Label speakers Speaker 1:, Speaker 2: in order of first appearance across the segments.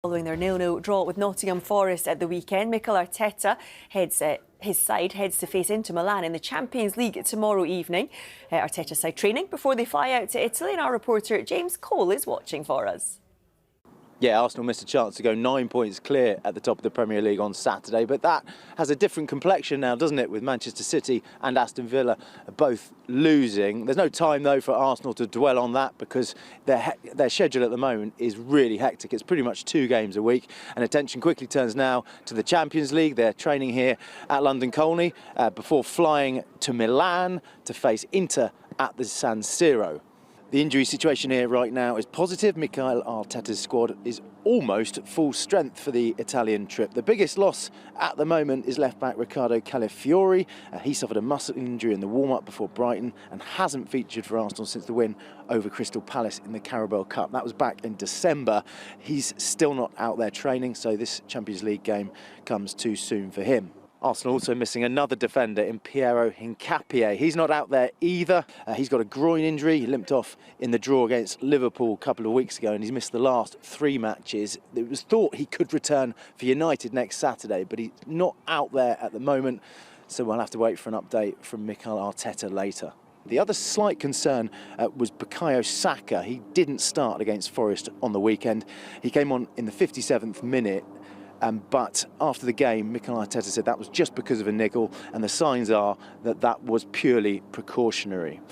Speaker 1: Following their 0-0 draw with Nottingham Forest at the weekend, Mikel Arteta his side heads to face into Milan in the Champions League tomorrow evening. Arteta's side training before they fly out to Italy, and our reporter James Cole is watching for us.
Speaker 2: Yeah, Arsenal missed a chance to go 9 points clear at the top of the Premier League on Saturday, but that has a different complexion now, doesn't it, with Manchester City and Aston Villa both losing. There's no time, though, for Arsenal to dwell on that because their schedule at the moment is really hectic. It's pretty much 2 games a week, and attention quickly turns now to the Champions League. They're training here at London Colney before flying to Milan to face Inter at the San Siro. The injury situation here right now is positive. Mikel Arteta's squad is almost full strength for the Italian trip. The biggest loss at the moment is left-back Riccardo Calafiori. He suffered a muscle injury in the warm-up before Brighton and hasn't featured for Arsenal since the win over Crystal Palace in the Carabao Cup. That was back in December. He's still not out there training, so this Champions League game comes too soon for him. Arsenal also missing another defender in Piero Hincapié. He's not out there either. He's got a groin injury. He limped off in the draw against Liverpool a couple of weeks ago, and he's missed the last 3 matches. It was thought he could return for United next Saturday, but he's not out there at the moment, so we'll have to wait for an update from Mikel Arteta later. The other slight concern was Bukayo Saka. He didn't start against Forest on the weekend. He came on in the 57th minute. But after the game, Mikel Arteta said that was just because of a niggle, and the signs are that that was purely precautionary.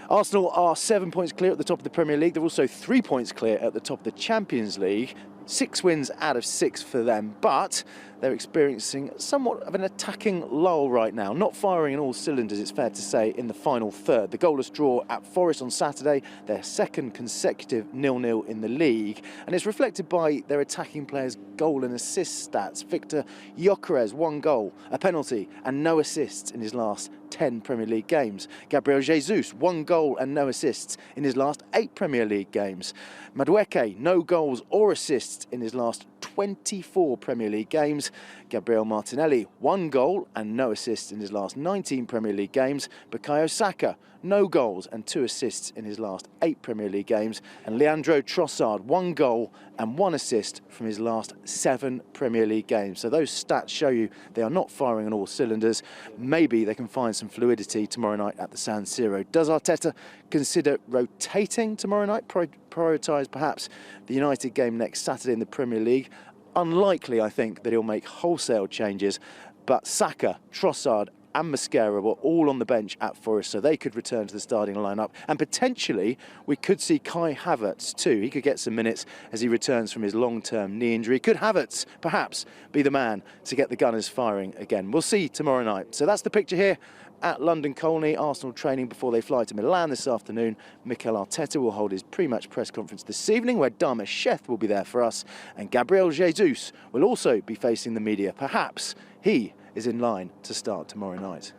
Speaker 2: Arsenal are 7 points clear at the top of the Premier League. They're also 3 points clear at the top of the Champions League. 6 wins out of 6 for them, but they're experiencing somewhat of an attacking lull right now. Not firing on all cylinders, it's fair to say, in the final third. The goalless draw at Forest on Saturday, their second consecutive 0-0 in the league, and it's reflected by their attacking players' goal and assist stats. Victor Gyökeres, 1 goal, a penalty, and no assists in his last 10 Premier League games. Gabriel Jesus, 1 goal and no assists in his last 8 Premier League games. Madueke, no goals or assists in his last 24 Premier League games. Gabriel Martinelli, 1 goal and no assists in his last 19 Premier League games. Bukayo Saka, no goals and 2 assists in his last 8 Premier League games. And Leandro Trossard, 1 goal and 1 assist from his last 7 Premier League games. So those stats show you they are not firing on all cylinders. Maybe they can find some fluidity tomorrow night at the San Siro. Does Arteta consider rotating tomorrow night? Prioritise perhaps the United game next Saturday in the Premier League? Unlikely, I think, that he'll make wholesale changes, but Saka, Trossard and Mascara were all on the bench at Forest, so they could return to the starting lineup. And potentially, we could see Kai Havertz too. He could get some minutes as he returns from his long-term knee injury. Could Havertz perhaps be the man to get the Gunners firing again? We'll see tomorrow night. So that's the picture here at London Colney. Arsenal training before they fly to Milan this afternoon. Mikel Arteta will hold his pre-match press conference this evening, where Dharmesh Sheth will be there for us, and Gabriel Jesus will also be facing the media. Perhaps he is in line to start tomorrow night.